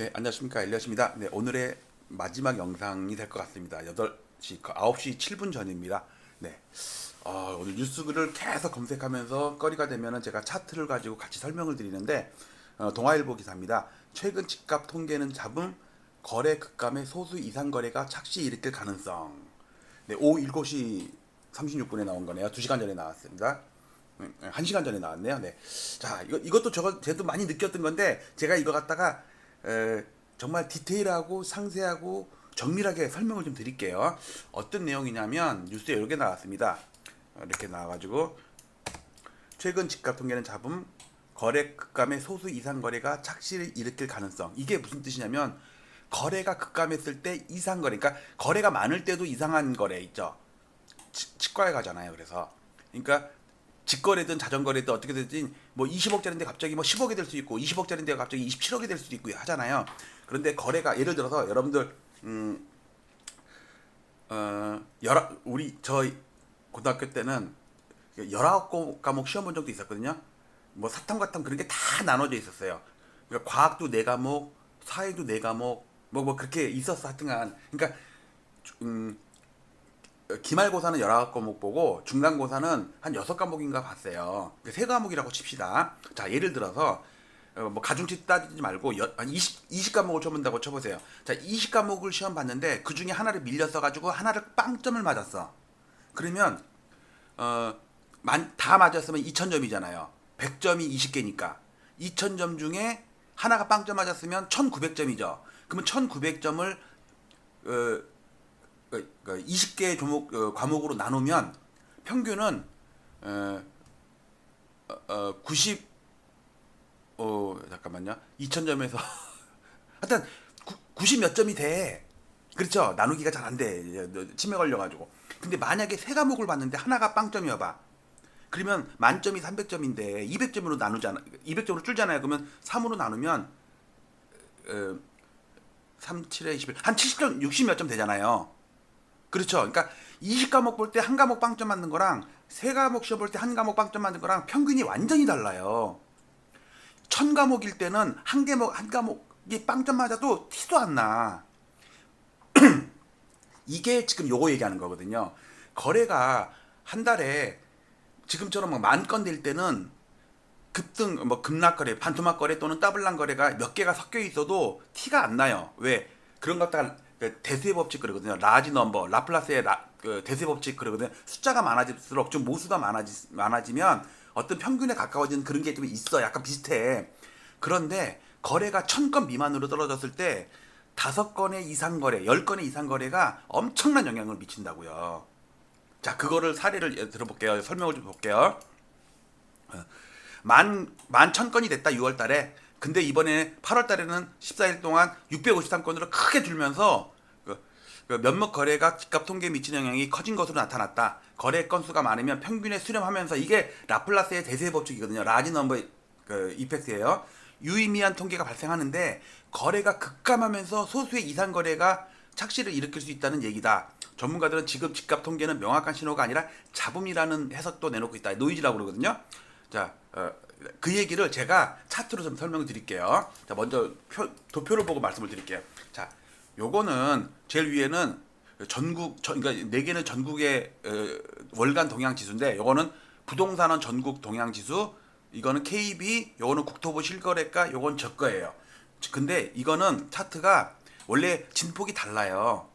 네, 안녕하십니까. 엘리엇입니다. 네, 오늘의 마지막 영상이 될 것 같습니다. 8시, 9시 7분 전입니다. 네. 오늘 뉴스를 계속 검색하면서 거리가 되면은 제가 차트를 가지고 같이 설명을 드리는데, 동아일보 기사입니다. 최근 집값 통계는 잡음, 거래 급감의 소수 이상 거래가 착시 일으킬 가능성. 네, 오후 7시 36분에 나온 거네요. 2시간 전에 나왔습니다. 1시간 전에 나왔네요. 네. 자, 이것도 저도 많이 느꼈던 건데, 제가 이거 갖다가 정말 디테일하고 상세하고 정밀하게 설명을 좀 드릴게요. 어떤 내용이냐면 뉴스에 이렇게 나왔습니다. 이렇게 나와가지고 최근 집값 통계는 잡음, 거래 급감의 소수 이상 거래가 착시를 일으킬 가능성. 이게 무슨 뜻이냐면 거래가 급감했을 때 이상 거래, 그러니까 거래가 많을 때도 이상한 거래 있죠. 치과에 가잖아요. 그러니까 직거래든 자전거래든 어떻게 되든 뭐 20억짜리인데 갑자기 뭐 10억이 될 수 있고 20억짜리인데 갑자기 27억이 될 수도 있고 하잖아요. 그런데 거래가 예를 들어서 여러분들 우리 저희 고등학교 때는 19과목 시험 본 적도 있었거든요. 뭐 사탐과탐 그런 게 다 나눠져 있었어요. 그러니까 과학도 4과목, 사회도 4과목, 뭐 그렇게 있었어 하여튼간. 그러니까 기말고사는 19과목 보고 중간고사는 한 6과목인가 봤어요. 3과목이라고 칩시다. 자, 예를 들어서 뭐 가중치 따지지 말고 한 20과목을 시험 본다고 쳐보세요. 자, 20과목을 시험 봤는데 그 중에 하나를 밀렸어 가지고 하나를 빵점을 맞았어. 그러면 다 맞았으면 2000점이잖아요. 100점이 20개니까 2000점 중에 하나가 빵점 맞았으면 1900점이죠. 그러면 1900점을 20개 과목으로 나누면 평균은 90 잠깐만요. 2000점에서 하여튼 90 몇 점이 돼. 그렇죠. 나누기가 잘 안 돼. 치매 걸려가지고. 근데 만약에 세 과목을 봤는데 하나가 빵점이어봐. 그러면 만점이 300점인데 200점으로 나누잖아. 200점으로 줄잖아요. 그러면 3으로 나누면 3, 7에 21, 한 70점, 60 몇 점 되잖아요. 그렇죠. 그러니까 20과목 볼 때 한 과목 빵점 맞는 거랑 세 과목 시험 볼 때 한 과목 빵점 맞는 거랑 평균이 완전히 달라요. 1000과목일 때는 한 과목이 빵점 맞아도 티도 안 나. 이게 지금 요거 얘기하는 거거든요. 거래가 한 달에 지금처럼 막 10,000건 될 때는 급등, 뭐 급락거래, 반토막 거래 또는 더블락 거래가 몇 개가 섞여 있어도 티가 안 나요. 왜? 그런 것 갖다가 대수의 법칙 그러거든요. 라지 넘버, 라플라스의 대수의 법칙 그러거든요. 숫자가 많아질수록 좀 모수가 많아지면 어떤 평균에 가까워지는 그런 게 좀 있어. 약간 비슷해. 그런데 거래가 1000건 미만으로 떨어졌을 때 5건의 이상 거래, 10건의 이상 거래가 엄청난 영향을 미친다고요. 자, 그거를 사례를 들어볼게요. 설명을 좀 볼게요. 만 1000건이 됐다 6월 달에. 근데 이번에 8월 달에는 14일 동안 653건으로 크게 줄면서 그 몇몇 거래가 집값 통계에 미치는 영향이 커진 것으로 나타났다. 거래 건수가 많으면 평균에 수렴하면서 이게 라플라스의 대세 법칙이거든요. 라지 넘버 이펙트예요. 유의미한 통계가 발생하는데 거래가 급감하면서 소수의 이상 거래가 착시를 일으킬 수 있다는 얘기다. 전문가들은 지금 집값 통계는 명확한 신호가 아니라 잡음이라는 해석도 내놓고 있다. 노이즈라고 그러거든요. 자, 그 얘기를 제가 차트로 좀 설명을 드릴게요. 자, 먼저 도표를 보고 말씀을 드릴게요. 자, 요거는 제일 위에는 그러니까 4개는 전국의 월간 동향 지수인데, 요거는 부동산원 전국 동향 지수, 이거는 KB, 요거는 국토부 실거래가, 요건 저거예요. 근데 이거는 차트가 원래 진폭이 달라요.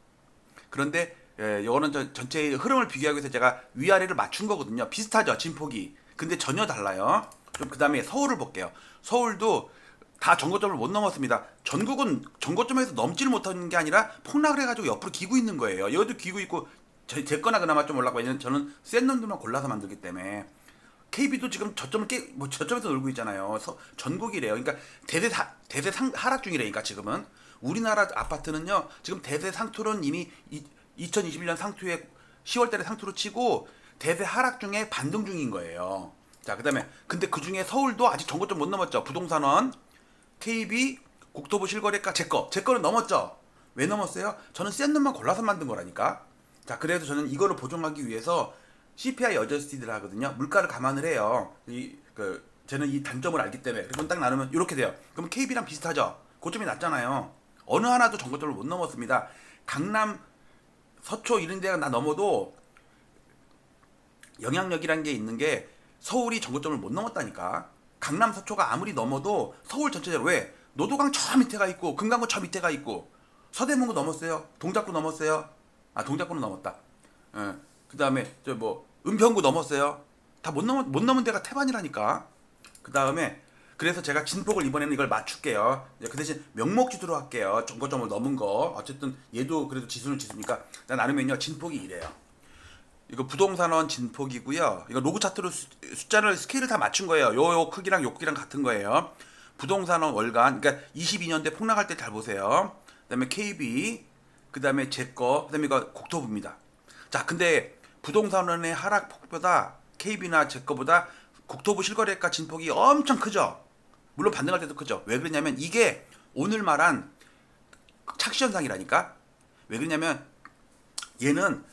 그런데 요거는 전체의 흐름을 비교하기 위해서 제가 위아래를 맞춘 거거든요. 비슷하죠, 진폭이. 근데 전혀 달라요. 좀 그 다음에 서울을 볼게요. 서울도 다 전고점을 못 넘었습니다. 전국은 전고점에서 넘지를 못하는 게 아니라 폭락을 해가지고 옆으로 기고 있는 거예요. 여기도 기고 있고 제 거나 그나마 좀 올라가고, 왜냐면 저는 센 놈들만 골라서 만들기 때문에. KB도 지금 저점에서 놀고 있잖아요. 전국이래요. 그러니까 대세 하락 중이래니까 지금은. 우리나라 아파트는요, 지금 대세 상투는 이미 2021년 상투에 10월 달에 상투로 치고 대세 하락 중에 반등 중인 거예요. 자, 그다음에 근데 그 중에 서울도 아직 전고점 못 넘었죠. 부동산원, KB, 국토부 실거래가 제 거는 넘었죠. 왜 넘었어요? 저는 센 놈만 골라서 만든 거라니까. 자, 그래서 저는 이거를 보정하기 위해서 CPI 어저스티드를 하거든요. 물가를 감안을 해요. 저는 이 단점을 알기 때문에. 그럼 딱 나누면 이렇게 돼요. 그럼 KB랑 비슷하죠. 고점이 낮잖아요. 어느 하나도 전고점을 못 넘었습니다. 강남, 서초 이런 데가 나 넘어도 영향력이란 게 있는 게 서울이 전고점을 못 넘었다니까. 강남, 서초가 아무리 넘어도 서울 전체적으로 왜? 노도강 저 밑에가 있고 금강구 저 밑에가 있고 서대문구 넘었어요. 동작구 넘었어요. 아 동작구는 넘었다. 예. 그 다음에 저 뭐 은평구 넘었어요. 다 못 넘은 데가 태반이라니까. 그 다음에 그래서 제가 진폭을 이번에는 이걸 맞출게요. 그 대신 명목지수로 할게요. 전고점을 넘은 거. 어쨌든 얘도 그래도 지수는 지수니까 나누면요 진폭이 이래요. 이거 부동산원 진폭이고요. 이거 로그 차트로 숫자를 스케일을 다 맞춘 거예요. 요 크기랑 요 크기랑 같은 거예요. 부동산원 월간, 그러니까 22년대 폭락할 때 잘 보세요. 그다음에 KB, 그다음에 제거, 그다음에 이거 국토부입니다. 자, 근데 부동산원의 하락 폭보다 KB나 제거보다 국토부 실거래가 진폭이 엄청 크죠. 물론 반등할 때도 크죠. 왜 그러냐면 이게 오늘 말한 착시 현상이라니까. 왜 그러냐면 얘는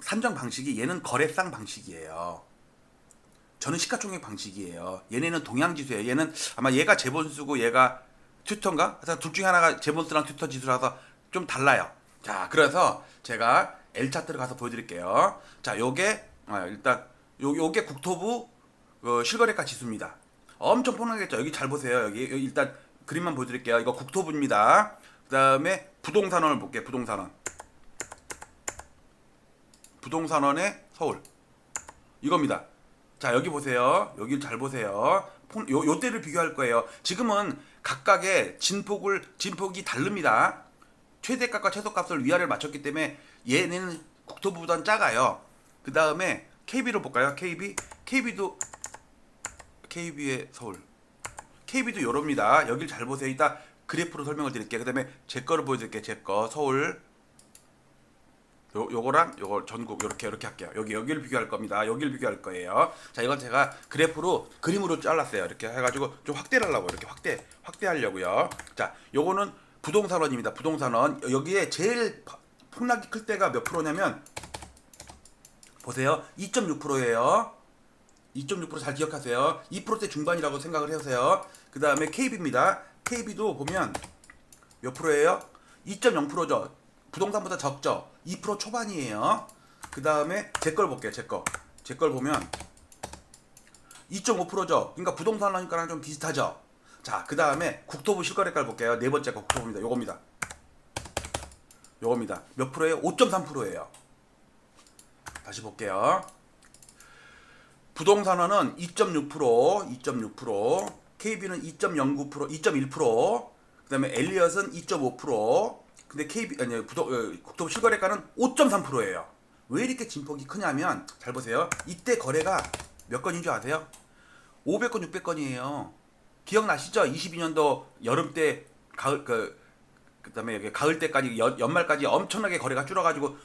산정 방식이 얘는 거래상 방식이에요. 저는 시가총액 방식이에요. 얘네는 동향지수예요. 얘는 아마 얘가 재본수고 얘가 튜터인가? 하여튼 둘 중에 하나가 재본수랑 튜터 지수라서 좀 달라요. 자, 그래서 제가 L 차트를 가서 보여드릴게요. 자, 요게 일단 요게 국토부 실거래가 지수입니다. 엄청 폭락했죠. 여기 잘 보세요. 여기 일단 그림만 보여드릴게요. 이거 국토부입니다. 그 다음에 부동산원을 볼게요. 부동산원의 서울 이겁니다. 자, 여기 보세요. 여기 잘 보세요. 요 때를 비교할 거예요. 지금은 각각의 진폭이 다릅니다. 최대값과 최소값을 위아래를 맞췄기 때문에 얘는 국토부보단 작아요. 그 다음에 KB로 볼까요? KB의 서울. KB도 요럽니다. 여길 잘 보세요. 이따 그래프로 설명을 드릴게요. 그 다음에 제 거를 보여드릴게요. 제 거 서울. 요거랑 요거 전국 요렇게 할게요. 여기를 비교할 겁니다. 여기를 비교할 거예요. 자, 이건 제가 그림으로 잘랐어요. 이렇게 해가지고 좀 확대를 하려고 이렇게 확대하려고요. 자, 요거는 부동산원입니다. 부동산원. 여기에 제일 폭락이 클 때가 몇 프로냐면 보세요. 2.6%예요. 2.6% 잘 기억하세요. 2%대 중반이라고 생각을 해보세요. 그 다음에 KB입니다. KB도 보면 몇 프로예요? 2.0%죠. 부동산보다 적죠. 2% 초반이에요. 그 다음에 제 걸 볼게요. 제 걸 보면 2.5%죠. 그러니까 부동산원가랑 좀 비슷하죠. 자, 그 다음에 국토부 실거래가를 볼게요. 네 번째가 국토부입니다. 요겁니다. 몇 프로예요? 5.3%예요. 다시 볼게요. 부동산원은 2.6%, KB는 2.09%, 2.1%, 그 다음에 엘리엇은 2.5%, 근데 국토부 실거래가는 5.3%예요. 왜 이렇게 진폭이 크냐면 잘 보세요. 이때 거래가 몇 건인 줄 아세요? 500건, 600건이에요. 기억나시죠? 22년도 여름 때 그다음에 여기 가을 때까지 연말까지 엄청나게 거래가 줄어가지고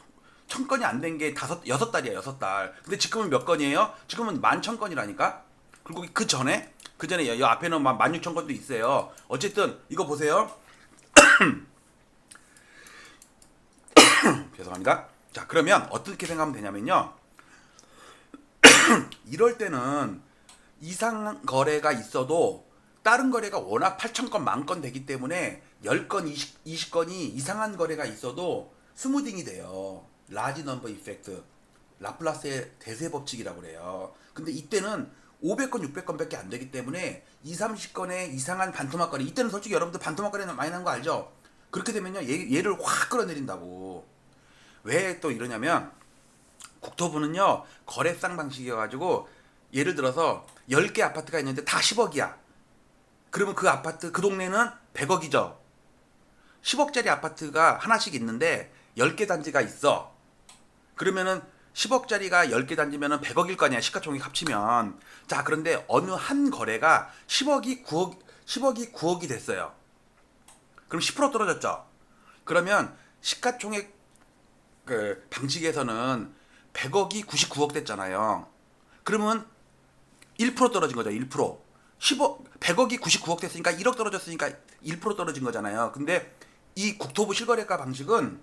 1000건이 안 된 게 6달이에요. 6달. 근데 지금은 몇 건이에요? 지금은 11,000건이라니까. 그리고 그 전에 이 앞에는 16,000건도 있어요. 어쨌든 이거 보세요. 죄송합니다. 자, 그러면 어떻게 생각하면 되냐면요. 이럴 때는 이상 거래가 있어도 다른 거래가 워낙 8,000건, 10,000건 되기 때문에 10건, 20건이 이상한 거래가 있어도 스무딩이 돼요. 라지 넘버 이펙트. 라플라스의 대세 법칙이라고 그래요. 근데 이때는 500건, 600건밖에 안 되기 때문에 30건의 이상한 반토막 거래. 이때는 솔직히 여러분들 반토막 거래는 많이 난 거 알죠? 그렇게 되면요. 얘를 확 끌어내린다고. 왜 또 이러냐면 국토부는요. 거래상 방식이어가지고 예를 들어서 10개 아파트가 있는데 다 10억이야. 그러면 그 아파트, 그 동네는 100억이죠. 10억짜리 아파트가 하나씩 있는데 10개 단지가 있어. 그러면은 10억짜리가 10개 단지면은 100억일 거 아니야. 시가총액 합치면. 자, 그런데 어느 한 거래가 10억이 9억이 됐어요. 그럼 10% 떨어졌죠. 그러면 시가총액 방식에서는 100억이 99억 됐잖아요. 그러면 1% 떨어진 거죠. 1%. 100억이 99억 됐으니까 1억 떨어졌으니까 1% 떨어진 거잖아요. 근데 이 국토부 실거래가 방식은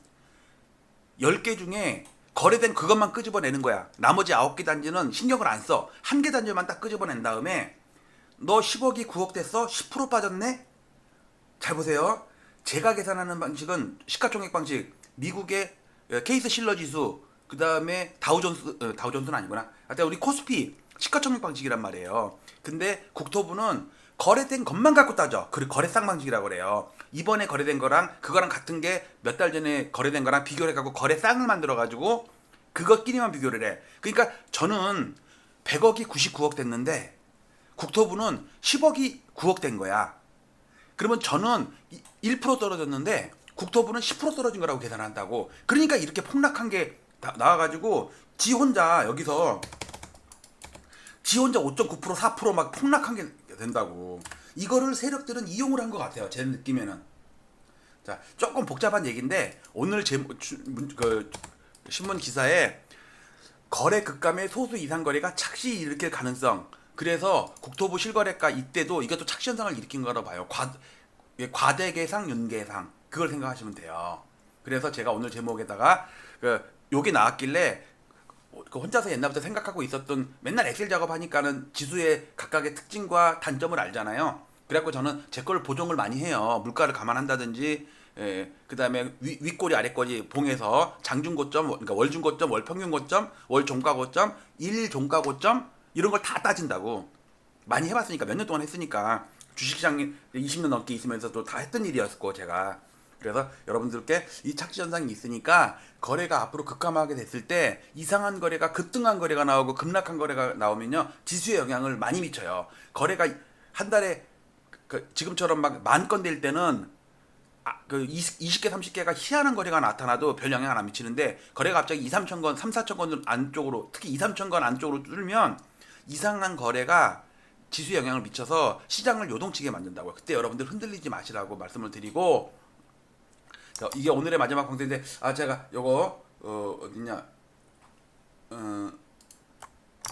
10개 중에 거래된 그것만 끄집어내는 거야. 나머지 9개 단지는 신경을 안 써. 한 개 단지만 딱 끄집어낸 다음에 너 10억이 9억 됐어? 10% 빠졌네? 잘 보세요. 제가 계산하는 방식은 시가총액 방식. 미국의 케이스 실러 지수, 그 다음에 다우존스는 아니구나. 하여튼 우리 코스피 시가총액 방식이란 말이에요. 근데 국토부는 거래된 것만 갖고 따져. 그 거래상 방식이라고 그래요. 이번에 거래된 거랑 그거랑 같은 게 몇 달 전에 거래된 거랑 비교를 해갖고 거래상을 만들어가지고 그것끼리만 비교를 해. 그러니까 저는 100억이 99억 됐는데 국토부는 10억이 9억 된 거야. 그러면 저는 1% 떨어졌는데 국토부는 10% 떨어진 거라고 계산한다고. 그러니까 이렇게 폭락한 게 나와가지고 지 혼자 여기서 지 혼자 5.9% 4%막 폭락한 게 된다고. 이거를 세력들은 이용을 한 것 같아요. 제 느낌에는. 자, 조금 복잡한 얘기인데 오늘 그 신문 기사에 거래 급감의 소수 이상 거래가 착시 일으킬 가능성. 그래서 국토부 실거래가 이때도 이것도 착시 현상을 일으킨 거라고 봐요. 과대계상, 윤계상 그걸 생각하시면 돼요. 그래서 제가 오늘 제목에다가 요게 나왔길래 혼자서 옛날부터 생각하고 있었던 맨날 엑셀 작업하니까는 지수의 각각의 특징과 단점을 알잖아요. 그래갖고 저는 제 걸 보정을 많이 해요. 물가를 감안한다든지 그 다음에 윗꼬리 아랫꼬리 봉에서 장중고점, 그러니까 월중고점, 월평균고점, 월종가고점, 일종가고점 이런 걸 다 따진다고. 많이 해봤으니까 몇 년 동안 했으니까 주식시장에 20년 넘게 있으면서 또 다 했던 일이었고 제가. 그래서 여러분들께 이 착시 현상이 있으니까 거래가 앞으로 급감하게 됐을 때 이상한 거래가 급등한 거래가 나오고 급락한 거래가 나오면요 지수에 영향을 많이 미쳐요. 거래가 한 달에 지금처럼 막 10,000건 될 때는 20개 30개가 희한한 거래가 나타나도 별 영향을 안 미치는데 거래가 갑자기 2, 3천 건 3, 4천 건 안쪽으로 특히 2, 3천 건 안쪽으로 뚫면 이상한 거래가 지수에 영향을 미쳐서 시장을 요동치게 만든다고요. 그때 여러분들 흔들리지 마시라고 말씀을 드리고, 이게 오늘의 마지막 방송인데 제가 요거 어딨냐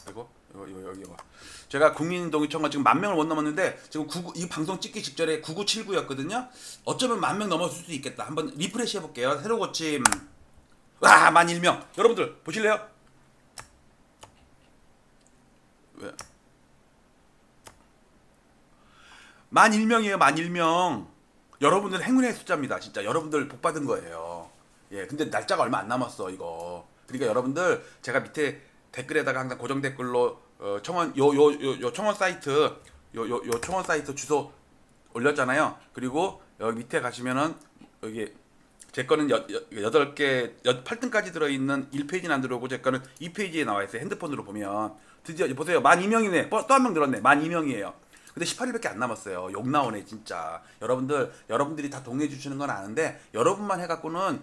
이거 제가 국민동의청과 지금 10,000명을 못 넘었는데 지금 이 방송 찍기 직전에 9979였거든요. 어쩌면 10,000명 넘었을 수도 있겠다. 한번 리프레시 해볼게요. 새로 고침. 와 11,000명. 여러분들 보실래요? 왜? 11,000명이에요. 11,000명. 여러분들 행운의 숫자입니다. 진짜 여러분들 복 받은 거예요. 예, 근데 날짜가 얼마 안 남았어 이거. 그러니까 여러분들 제가 밑에 댓글에다가 항상 고정 댓글로 청원 요 청원 사이트 요 청원 사이트 주소 올렸잖아요. 그리고 여기 밑에 가시면은 여기 제 거는 8개 8등까지 들어있는 1페이지는 안 들어오고 제 거는 2페이지에 나와 있어요. 핸드폰으로 보면 드디어 보세요. 12,000명이네. 또 한 명 늘었네. 12,000명이에요. 근데 18일밖에 안 남았어요. 욕 나오네 진짜. 여러분들이 다 동의해 주시는 건 아는데 여러분만 해갖고는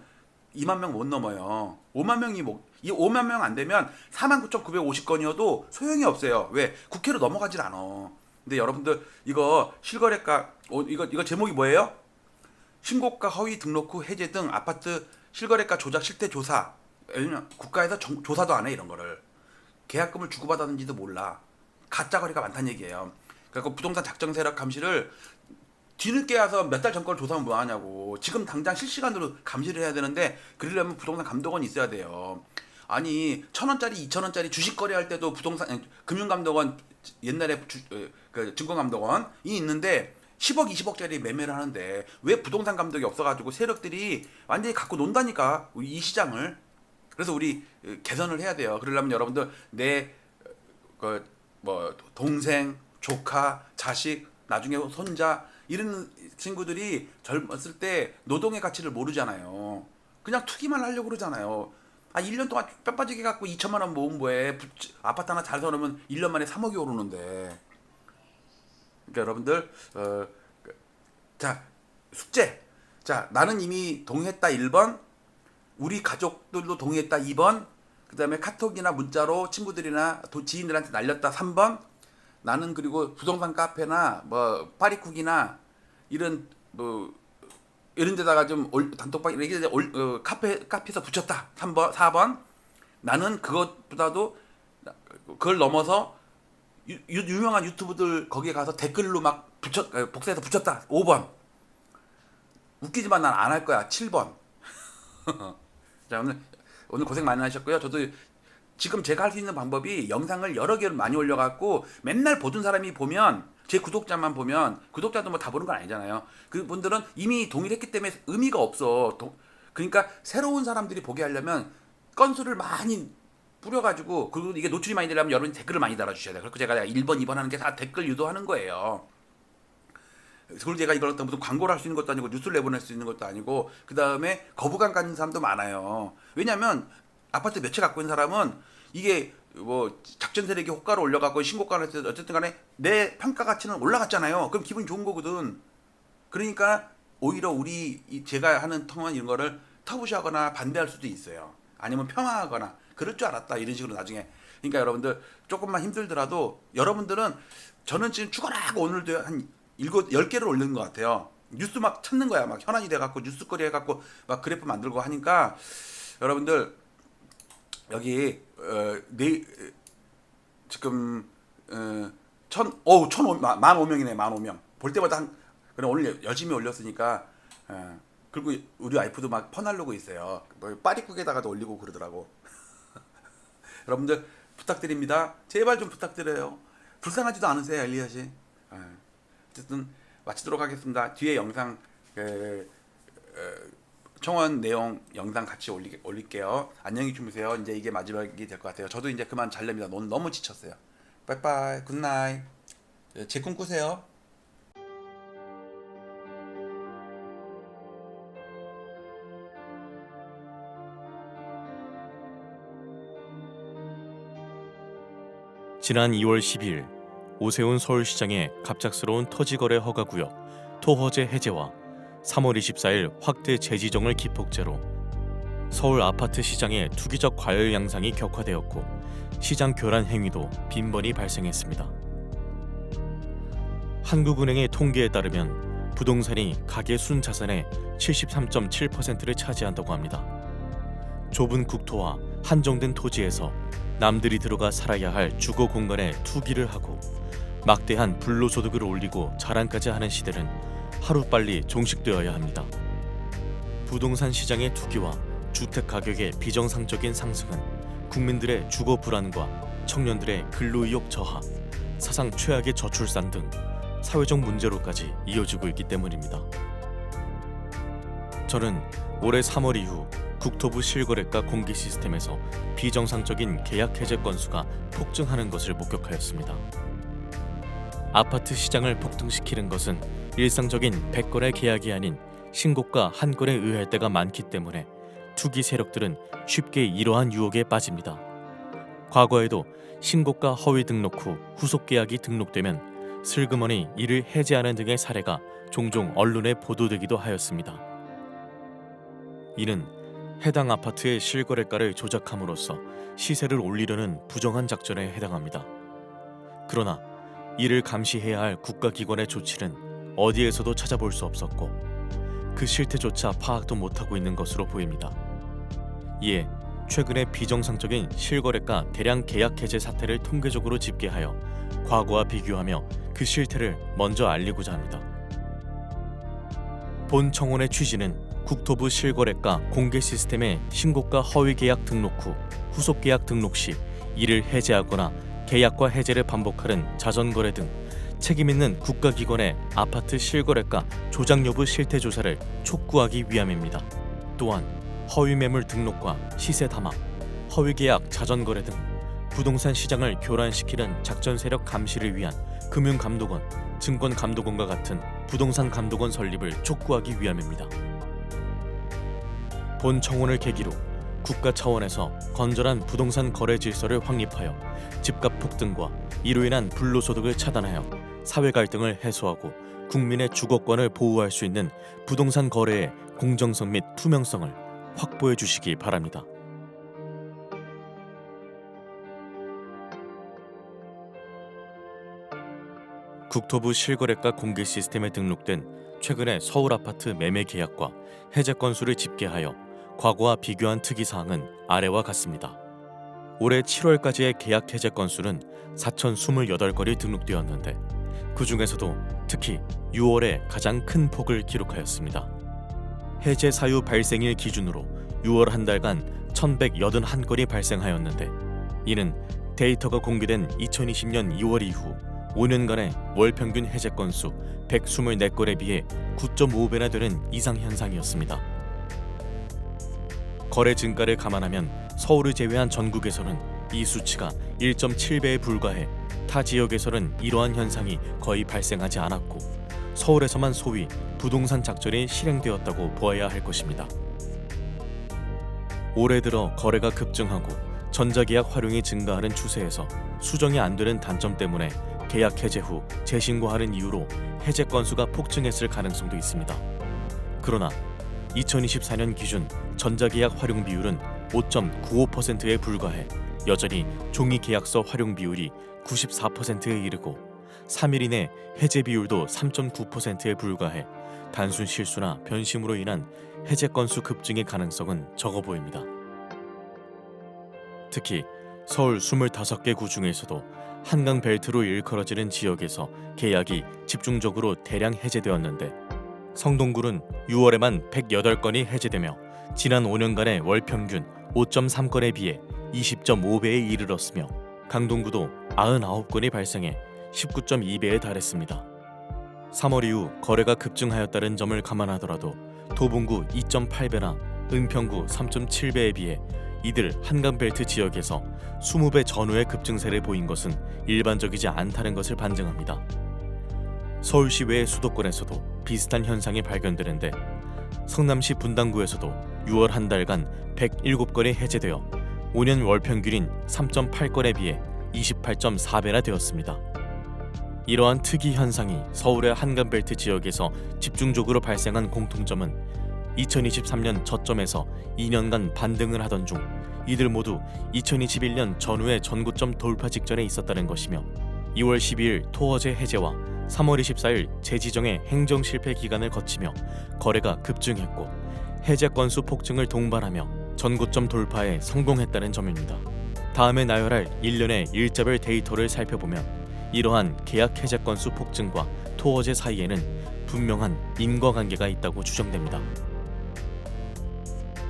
20,000명 못 넘어요. 50,000명이 이 50,000명 안 되면 49,950건이어도 소용이 없어요. 왜? 국회로 넘어가질 않아. 근데 여러분들 이거 실거래가 이거 제목이 뭐예요? 신고가 허위 등록 후 해제 등 아파트 실거래가 조작 실태 조사. 왜냐면 국가에서 조사도 안 해 이런 거를. 계약금을 주고받았는지도 몰라. 가짜 거래가 많다는 얘기예요. 그래서 부동산 작정 세력 감시를 뒤늦게 와서 몇 달 전 걸 조사하면 뭐 하냐고. 지금 당장 실시간으로 감시를 해야 되는데 그러려면 부동산 감독원이 있어야 돼요. 아니 1,000원짜리 2,000원짜리 주식 거래할 때도 부동산 금융감독원 옛날에 그 증권감독원이 있는데 10억 20억짜리 매매를 하는데 왜 부동산 감독이 없어가지고 세력들이 완전히 갖고 논다니까 이 시장을. 그래서 우리 개선을 해야 돼요. 그러려면 여러분들 내 뭐 동생 조카 자식 나중에 손자 이런 친구들이 젊었을 때 노동의 가치를 모르잖아요. 그냥 투기만 하려고 그러잖아요. 1년 동안 뼈 빠지게 갖고 2천만 원 모은 뭐해. 아파트 하나 잘 사놓으면 1년 만에 3억이 오르는데. 그러니까 여러분들 자 숙제. 자 나는 이미 동의했다 1번. 우리 가족들도 동의했다 2번. 그 다음에 카톡이나 문자로 친구들이나 지인들한테 날렸다 3번. 나는 그리고 부동산 카페나 뭐 파리쿡이나 이런 뭐 이런 데다가 좀 단톡방 이렇게 카페에서 붙였다 3번 4번. 나는 그것보다도 그걸 넘어서 유명한 유튜브들 거기에 가서 댓글로 막 복사해서 붙였다 5번. 웃기지만 난 안 할 거야 7번. 자 오늘 고생 많이 하셨고요. 저도 지금 제가 할 수 있는 방법이 영상을 여러 개를 많이 올려갖고 맨날 보던 사람이 보면 제 구독자만 보면 구독자도 뭐 다 보는 건 아니잖아요. 그분들은 이미 동일했기 때문에 의미가 없어. 그러니까 새로운 사람들이 보게 하려면 건수를 많이 뿌려가지고 그리고 이게 노출이 많이 되려면 여러분이 댓글을 많이 달아주셔야 돼요. 그래서 제가 1번, 2번 하는 게 다 댓글 유도하는 거예요. 그리고 제가 이걸 어떤 무슨 광고를 할 수 있는 것도 아니고 뉴스를 내보낼 수 있는 것도 아니고 그 다음에 거부감 가진 사람도 많아요. 왜냐하면 아파트 몇 채 갖고 있는 사람은 이게 뭐 작전 세력이 호가를 올려갖고 신고가를 했을 때 어쨌든 간에 내 평가 가치는 올라갔잖아요. 그럼 기분 좋은 거거든. 그러니까 오히려 제가 하는 통화 이런 거를 터부시하거나 반대할 수도 있어요. 아니면 폄하하거나 그럴 줄 알았다 이런 식으로 나중에. 그러니까 여러분들 조금만 힘들더라도 여러분들은 저는 지금 죽어라고 오늘도 한 10개를 올리는 것 같아요. 뉴스 막 찾는 거야. 막 현안이 돼갖고 뉴스거리 해갖고 막 그래프 만들고 하니까 여러분들 여기 지금 15,000명이네. 15,000명 볼 때마다 그래 오늘 열심히 올렸으니까 그리고 우리 와이프도 막 퍼날르고 있어요. 뭐 빠릿국에다가도 올리고 그러더라고. 여러분들 부탁드립니다. 제발 좀 부탁드려요. 불쌍하지도 않으세요, 엘리야 씨. 어쨌든 마치도록 하겠습니다. 뒤에 영상 청원 내용 영상 같이 올릴게요. 안녕히 주무세요. 이제 이게 마지막이 될 것 같아요. 저도 이제 그만 잘렵니다. 오늘 너무 지쳤어요. 빠이빠이 굿나잇. 제 꿈 꾸세요. 지난 2월 12일 오세훈 서울시장의 갑작스러운 토지거래 허가구역 토허제 해제와 3월 24일 확대 재지정을 기폭제로 서울 아파트 시장의 투기적 과열 양상이 격화되었고 시장 교란 행위도 빈번히 발생했습니다. 한국은행의 통계에 따르면 부동산이 가계 순자산의 73.7%를 차지한다고 합니다. 좁은 국토와 한정된 토지에서 남들이 들어가 살아야 할 주거 공간에 투기를 하고 막대한 불로소득을 올리고 자랑까지 하는 시대는 하루빨리 종식되어야 합니다. 부동산 시장의 투기와 주택 가격의 비정상적인 상승은 국민들의 주거 불안과 청년들의 근로의욕 저하, 사상 최악의 저출산 등 사회적 문제로까지 이어지고 있기 때문입니다. 저는 올해 3월 이후 국토부 실거래가 공개 시스템에서 비정상적인 계약 해제 건수가 폭증하는 것을 목격하였습니다. 아파트 시장을 폭등시키는 것은 일상적인 100건의 계약이 아닌 신고가 한 건에 의할 때가 많기 때문에 투기 세력들은 쉽게 이러한 유혹에 빠집니다. 과거에도 신고가 허위 등록 후 후속 계약이 등록되면 슬그머니 이를 해제하는 등의 사례가 종종 언론에 보도되기도 하였습니다. 이는 해당 아파트의 실거래가를 조작함으로써 시세를 올리려는 부정한 작전에 해당합니다. 그러나 이를 감시해야 할 국가기관의 조치는 어디에서도 찾아볼 수 없었고 그 실태조차 파악도 못하고 있는 것으로 보입니다. 이에 최근에 비정상적인 실거래가 대량 계약 해제 사태를 통계적으로 집계하여 과거와 비교하며 그 실태를 먼저 알리고자 합니다. 본 청원의 취지는 국토부 실거래가 공개 시스템의 신고가 허위 계약 등록 후 후속 계약 등록 시 이를 해제하거나 계약과 해제를 반복하는 자전거래 등 책임있는 국가기관의 아파트 실거래가 조작 여부 실태 조사를 촉구하기 위함입니다. 또한 허위 매물 등록과 시세 담합, 허위 계약 자전거래 등 부동산 시장을 교란시키는 작전 세력 감시를 위한 금융감독원, 증권감독원과 같은 부동산 감독원 설립을 촉구하기 위함입니다. 본 청원을 계기로 국가 차원에서 건전한 부동산 거래 질서를 확립하여 집값 폭등과 이로 인한 불로소득을 차단하여 사회 갈등을 해소하고 국민의 주거권을 보호할 수 있는 부동산 거래의 공정성 및 투명성을 확보해 주시기 바랍니다. 국토부 실거래가 공개 시스템에 등록된 최근의 서울 아파트 매매 계약과 해제 건수를 집계하여 과거와 비교한 특이사항은 아래와 같습니다. 올해 7월까지의 계약 해제 건수는 4,028건이 등록되었는데 그 중에서도 특히 6월에 가장 큰 폭을 기록하였습니다. 해제 사유 발생일 기준으로 6월 한 달간 1,181건이 발생하였는데 이는 데이터가 공개된 2020년 2월 이후 5년간의 월 평균 해제 건수 124건에 비해 9.5배나 되는 이상 현상이었습니다. 거래 증가를 감안하면 서울을 제외한 전국에서는 이 수치가 1.7배에 불과해 타 지역에서는 이러한 현상이 거의 발생하지 않았고 서울에서만 소위 부동산 작전이 실행되었다고 보아야 할 것입니다. 올해 들어 거래가 급증하고 전자계약 활용이 증가하는 추세에서 수정이 안 되는 단점 때문에 계약 해제 후 재신고하는 이유로 해제 건수가 폭증했을 가능성도 있습니다. 그러나 2024년 기준 전자계약 활용 비율은 5.95%에 불과해 여전히 종이 계약서 활용 비율이 94%에 이르고 3일 이내 해제 비율도 3.9%에 불과해 단순 실수나 변심으로 인한 해제 건수 급증의 가능성은 적어 보입니다. 특히 서울 25개 구 중에서도 한강 벨트로 일컬어지는 지역에서 계약이 집중적으로 대량 해제되었는데 성동구는 6월에만 108건이 해제되며 지난 5년간의 월 평균 5.3건에 비해 20.5배에 이르렀으며 강동구도 99건이 발생해 19.2배에 달했습니다. 3월 이후 거래가 급증하였다는 점을 감안하더라도 도봉구 2.8배나 은평구 3.7배에 비해 이들 한강벨트 지역에서 20배 전후의 급증세를 보인 것은 일반적이지 않다는 것을 반증합니다. 서울시 외의 수도권에서도 비슷한 현상이 발견되는데 성남시 분당구에서도 6월 한 달간 107건이 해제되어 5년 월 평균인 3.8건에 비해 28.4배나 되었습니다. 이러한 특이 현상이 서울의 한강벨트 지역에서 집중적으로 발생한 공통점은 2023년 저점에서 2년간 반등을 하던 중 이들 모두 2021년 전후의 전고점 돌파 직전에 있었다는 것이며 2월 12일 토어제 해제와 3월 24일 재지정의 행정 실패 기간을 거치며 거래가 급증했고 해제 건수 폭증을 동반하며 전고점 돌파에 성공했다는 점입니다. 다음에 나열할 일련의 일자별 데이터를 살펴보면 이러한 계약 해제 건수 폭증과 토어제 사이에는 분명한 인과관계가 있다고 추정됩니다.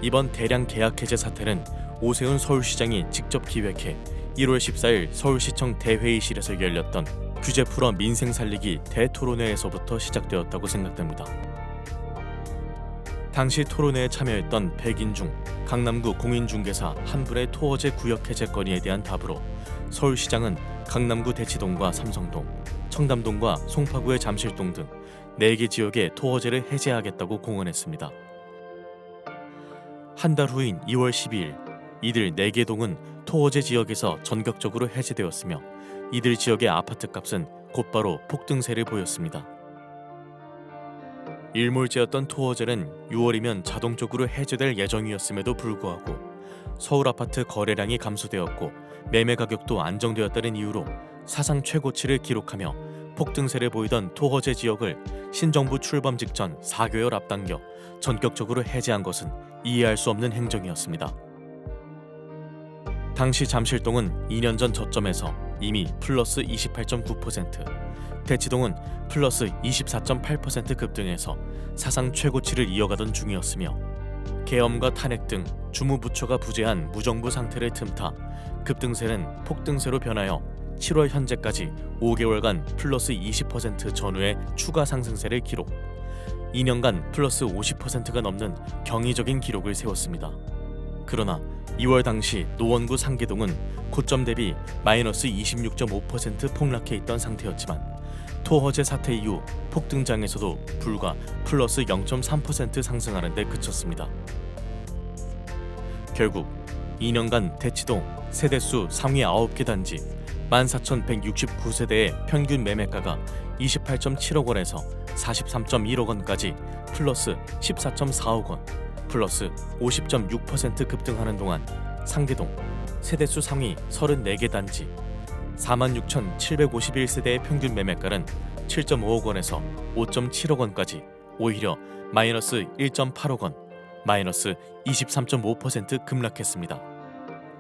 이번 대량 계약 해제 사태는 오세훈 서울시장이 직접 기획해 1월 14일 서울시청 대회의실에서 열렸던 규제 풀어 민생 살리기 대토론회에서부터 시작되었다고 생각됩니다. 당시 토론회에 참여했던 100인 중 강남구 공인중개사 한 분의 토어제 구역 해제 건의에 대한 답으로 서울시장은 강남구 대치동과 삼성동, 청담동과 송파구의 잠실동 등 4개 지역의 토어제를 해제하겠다고 공언했습니다. 한 달 후인 2월 12일 이들 4개 동은 토어제 지역에서 전격적으로 해제되었으며 이들 지역의 아파트 값은 곧바로 폭등세를 보였습니다. 일몰제였던 토어제는 6월이면 자동적으로 해제될 예정이었음에도 불구하고 서울 아파트 거래량이 감소되었고 매매 가격도 안정되었다는 이유로 사상 최고치를 기록하며 폭등세를 보이던 토어제 지역을 신정부 출범 직전 4개월 앞당겨 전격적으로 해제한 것은 이해할 수 없는 행정이었습니다. 당시 잠실동은 2년 전 저점에서 이미 플러스 28.9%, 대치동은 플러스 24.8% 급등해서 사상 최고치를 이어가던 중이었으며 계엄과 탄핵 등 주무부처가 부재한 무정부 상태를 틈타 급등세는 폭등세로 변하여 7월 현재까지 5개월간 플러스 20% 전후의 추가 상승세를 기록, 2년간 플러스 50%가 넘는 경이적인 기록을 세웠습니다. 그러나 2월 당시 노원구 상계동은 고점 대비 마이너스 26.5% 폭락해 있던 상태였지만 토어제 사태 이후 폭등장에서도 불과 플러스 0.3% 상승하는 데 그쳤습니다. 결국 2년간 대치동 세대수 상위 9개 단지 14,169세대의 평균 매매가가 28.7억 원에서 43.1억 원까지 플러스 14.4억 원, 플러스 50.6% 급등하는 동안 상계동 세대수 상위 34개 단지 46,751세대의 평균 매매가는 7.5억 원에서 5.7억 원까지 오히려 마이너스 1.8억 원, 마이너스 23.5% 급락했습니다.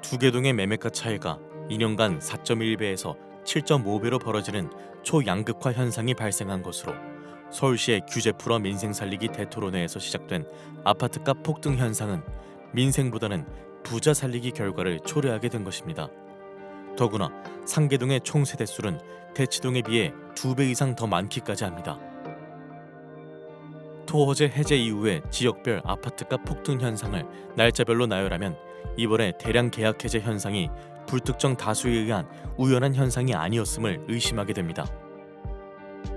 두 개 동의 매매가 차이가 2년간 4.1배에서 7.5배로 벌어지는 초양극화 현상이 발생한 것으로 서울시의 규제 풀어 민생 살리기 대토론회에서 시작된 아파트값 폭등 현상은 민생보다는 부자 살리기 결과를 초래하게 된 것입니다. 더구나 상계동의 총 세대수는 대치동에 비해 2배 이상 더 많기까지 합니다. 토호제 해제 이후에 지역별 아파트값 폭등 현상을 날짜별로 나열하면 이번에 대량 계약 해제 현상이 불특정 다수에 의한 우연한 현상이 아니었음을 의심하게 됩니다.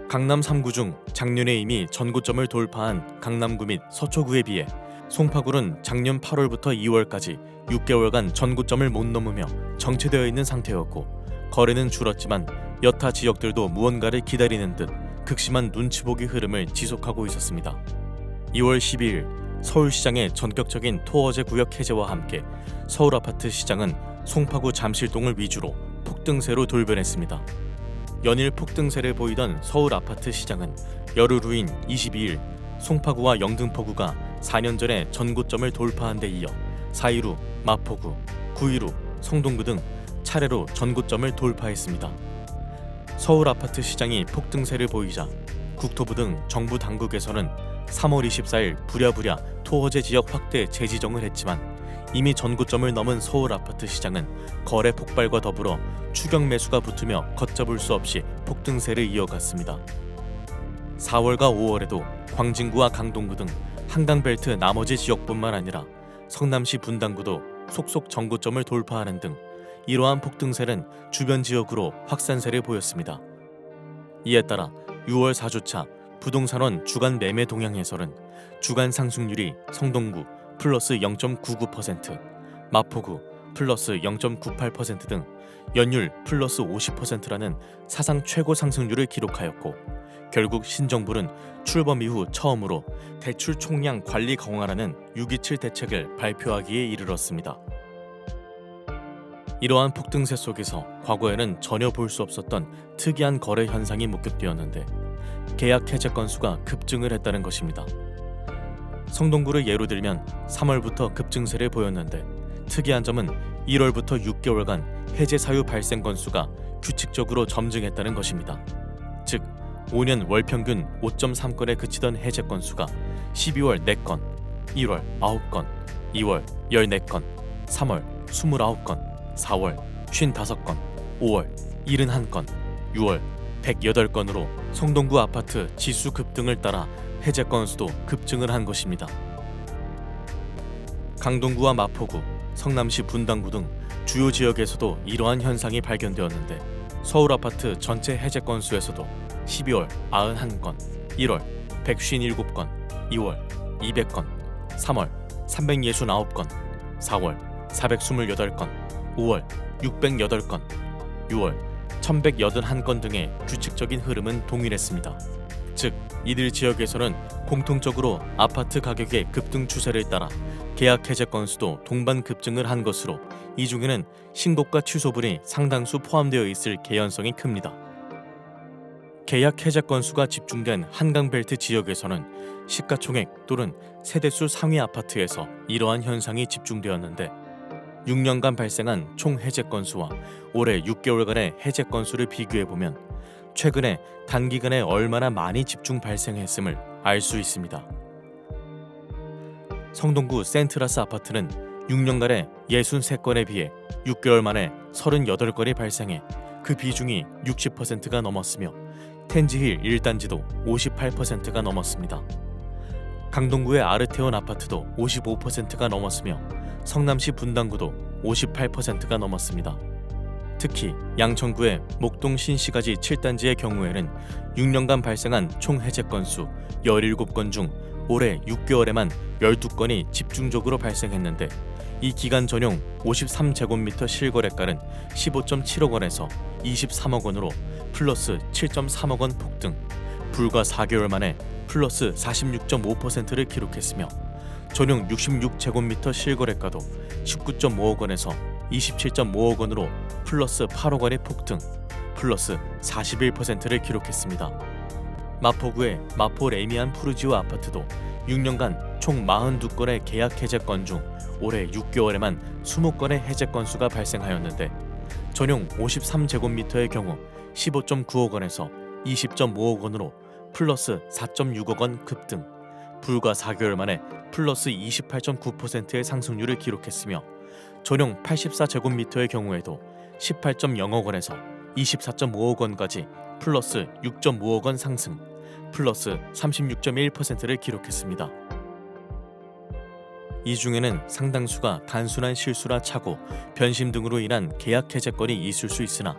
강남 3구 중 작년에 이미 전고점을 돌파한 강남구 및 서초구에 비해 송파구는 작년 8월부터 2월까지 6개월간 전고점을 못 넘으며 정체되어 있는 상태였고, 거래는 줄었지만 여타 지역들도 무언가를 기다리는 듯 극심한 눈치보기 흐름을 지속하고 있었습니다. 2월 12일 서울시장의 전격적인 토어제 구역 해제와 함께 서울 아파트 시장은 송파구 잠실동을 위주로 폭등세로 돌변했습니다. 연일 폭등세를 보이던 서울 아파트 시장은 열흘 후인 22일 송파구와 영등포구가 4년 전에 전고점을 돌파한 데 이어 4일 후 마포구, 9일 후 성동구 등 차례로 전고점을 돌파했습니다. 서울 아파트 시장이 폭등세를 보이자 국토부 등 정부 당국에서는 3월 24일 부랴부랴 토호제 지역 확대 재지정을 했지만 이미 전고점을 넘은 서울 아파트 시장은 거래 폭발과 더불어 추격 매수가 붙으며 걷잡을 수 없이 폭등세를 이어갔습니다. 4월과 5월에도 광진구와 강동구 등 한강벨트 나머지 지역뿐만 아니라 성남시 분당구도 속속 전고점을 돌파하는 등 이러한 폭등세는 주변 지역으로 확산세를 보였습니다. 이에 따라 6월 4주차 부동산원 주간 매매 동향에서는 주간 상승률이 성동구 플러스 0.99%, 마포구 플러스 0.98% 등 연율 플러스 50%라는 사상 최고 상승률을 기록하였고, 결국 신정부는 출범 이후 처음으로 대출 총량 관리 강화라는 6.27 대책을 발표하기에 이르렀습니다. 이러한 폭등세 속에서 과거에는 전혀 볼 수 없었던 특이한 거래 현상이 목격되었는데 계약 해제 건수가 급증을 했다는 것입니다. 성동구를 예로 들면 3월부터 급증세를 보였는데 특이한 점은 1월부터 6개월간 해제 사유 발생 건수가 규칙적으로 점증했다는 것입니다. 즉 5년 월 평균 5.3건에 그치던 해제 건수가 12월 4건, 1월 9건, 2월 14건, 3월 29건, 4월 55건, 5월 71건, 6월 108건으로 성동구 아파트 지수 급등을 따라 해제 건수도 급증을 한 것입니다. 강동구와 마포구, 성남시 분당구 등 주요 지역에서도 이러한 현상이 발견되었는데 서울 아파트 전체 해제 건수에서도 12월 91건, 1월 157건, 2월 200건, 3월 369건, 4월 428건, 5월 608건, 6월 1181건 등의 규칙적인 흐름은 동일했습니다. 즉, 이들 지역에서는 공통적으로 아파트 가격의 급등 추세를 따라 계약 해제 건수도 동반 급증을 한 것으로 이 중에는 신고가 취소분이 상당수 포함되어 있을 개연성이 큽니다. 계약 해제 건수가 집중된 한강벨트 지역에서는 시가총액 또는 세대수 상위 아파트에서 이러한 현상이 집중되었는데 6년간 발생한 총 해제 건수와 올해 6개월간의 해제 건수를 비교해보면 최근에 단기간에 얼마나 많이 집중 발생했음을 알 수 있습니다. 성동구 센트라스 아파트는 6년간에 63건에 비해 6개월 만에 38건이 발생해 그 비중이 60%가 넘었으며 텐지힐 1단지도 58%가 넘었습니다. 강동구의 아르테온 아파트도 55%가 넘었으며 성남시 분당구도 58%가 넘었습니다. 특히 양천구의 목동 신시가지 7단지의 경우에는 6년간 발생한 총 해제 건수 17건 중 올해 6개월에만 12건이 집중적으로 발생했는데 이 기간 전용 53제곱미터 실거래가는 15.7억 원에서 23억 원으로 플러스 7.3억 원 폭등, 불과 4개월 만에 플러스 46.5%를 기록했으며 전용 66제곱미터 실거래가도 19.5억 원에서 27.5억 원으로 플러스 8억 원의 폭등, 플러스 41%를 기록했습니다. 마포구의 마포 레미안 푸르지오 아파트도 6년간 총 42건의 계약 해제 건 중 올해 6개월에만 20건의 해제 건수가 발생하였는데 전용 53제곱미터의 경우 15.9억 원에서 20.5억 원으로 플러스 4.6억 원 급등, 불과 4개월 만에 플러스 28.9%의 상승률을 기록했으며 전용 84제곱미터의 경우에도 18.0억 원에서 24.5억 원까지 플러스 6.5억 원 상승, 플러스 36.1%를 기록했습니다. 이 중에는 상당수가 단순한 실수나 착오, 변심 등으로 인한 계약 해제건이 있을 수 있으나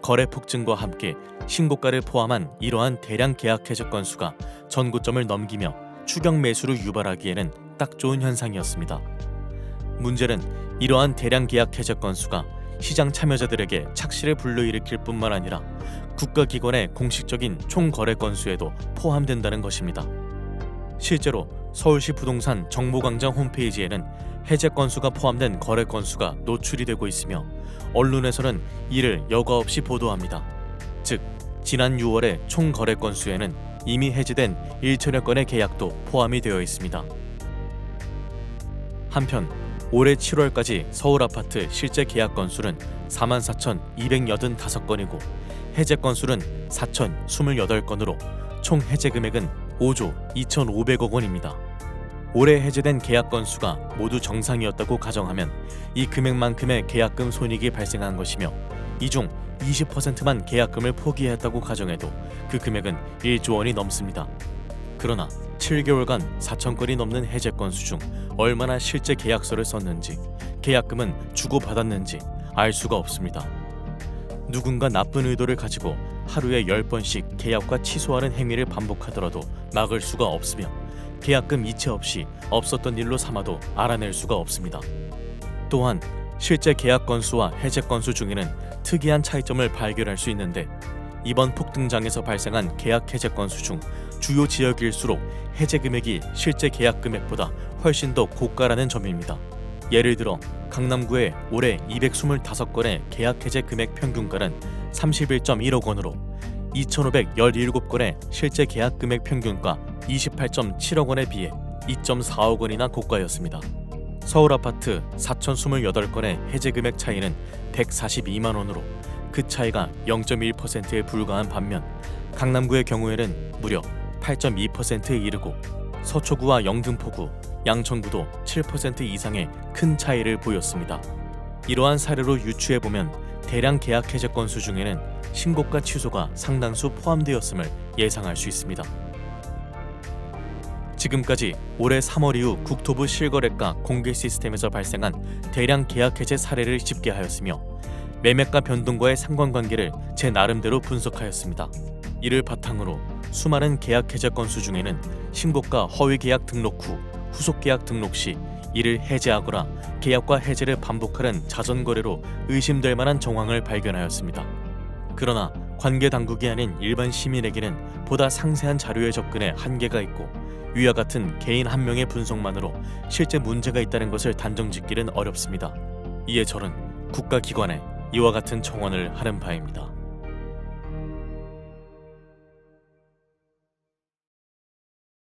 거래 폭증과 함께 신고가를 포함한 이러한 대량 계약 해제 건수가 전고점을 넘기며 추격 매수를 유발하기에는 딱 좋은 현상이었습니다. 문제는 이러한 대량 계약 해제 건수가 시장 참여자들에게 착시를 불러일으킬 뿐만 아니라 국가기관의 공식적인 총 거래 건수에도 포함된다는 것입니다. 실제로 서울시 부동산 정보광장 홈페이지에는 해제 건수가 포함된 거래 건수가 노출이 되고 있으며 언론에서는 이를 여과 없이 보도합니다. 즉, 지난 6월의 총 거래 건수에는 이미 해제된 1천여 건의 계약도 포함이 되어 있습니다. 한편 올해 7월까지 서울 아파트 실제 계약 건수는 44,285건이고 해제 건수는 4,028건으로 총 해제 금액은 5조 2,500억 원입니다. 올해 해제된 계약 건수가 모두 정상이었다고 가정하면 이 금액만큼의 계약금 손익이 발생한 것이며 이 중 20%만 계약금을 포기했다고 가정해도 그 금액은 1조 원이 넘습니다. 그러나 7개월간 4,000건이 넘는 해제 건수 중 얼마나 실제 계약서를 썼는지, 계약금은 주고받았는지 알 수가 없습니다. 누군가 나쁜 의도를 가지고 하루에 10번씩 계약과 취소하는 행위를 반복하더라도 막을 수가 없으며 계약금 이체 없이 없었던 일로 삼아도 알아낼 수가 없습니다. 또한 실제 계약 건수와 해제 건수 중에는 특이한 차이점을 발견할 수 있는데 이번 폭등장에서 발생한 계약 해제 건수 중 주요 지역일수록 해제 금액이 실제 계약 금액보다 훨씬 더 고가라는 점입니다. 예를 들어 강남구의 올해 225건의 계약 해제 금액 평균가는 31.1억 원으로 2,517건의 실제 계약 금액 평균가 28.7억 원에 비해 2.4억 원이나 고가였습니다. 서울 아파트 4,028건의 해제 금액 차이는 142만 원으로 그 차이가 0.1%에 불과한 반면 강남구의 경우에는 무려 8.2%에 이르고 서초구와 영등포구, 양천구도 7% 이상의 큰 차이를 보였습니다. 이러한 사례로 유추해보면 대량 계약 해제 건수 중에는 신고가 취소가 상당수 포함되었음을 예상할 수 있습니다. 지금까지 올해 3월 이후 국토부 실거래가 공개 시스템에서 발생한 대량 계약 해제 사례를 집계하였으며 매매가 변동과의 상관관계를 제 나름대로 분석하였습니다. 이를 바탕으로 수많은 계약 해제 건수 중에는 신고가 허위 계약 등록 후 후속 계약 등록 시 이를 해제하거나 계약과 해제를 반복하는 자전거래로 의심될 만한 정황을 발견하였습니다. 그러나 관계 당국이 아닌 일반 시민에게는 보다 상세한 자료에 접근에 한계가 있고 위와 같은 개인 한 명의 분석만으로 실제 문제가 있다는 것을 단정짓기는 어렵습니다. 이에 저는 국가기관에 이와 같은 청원을 하는 바입니다.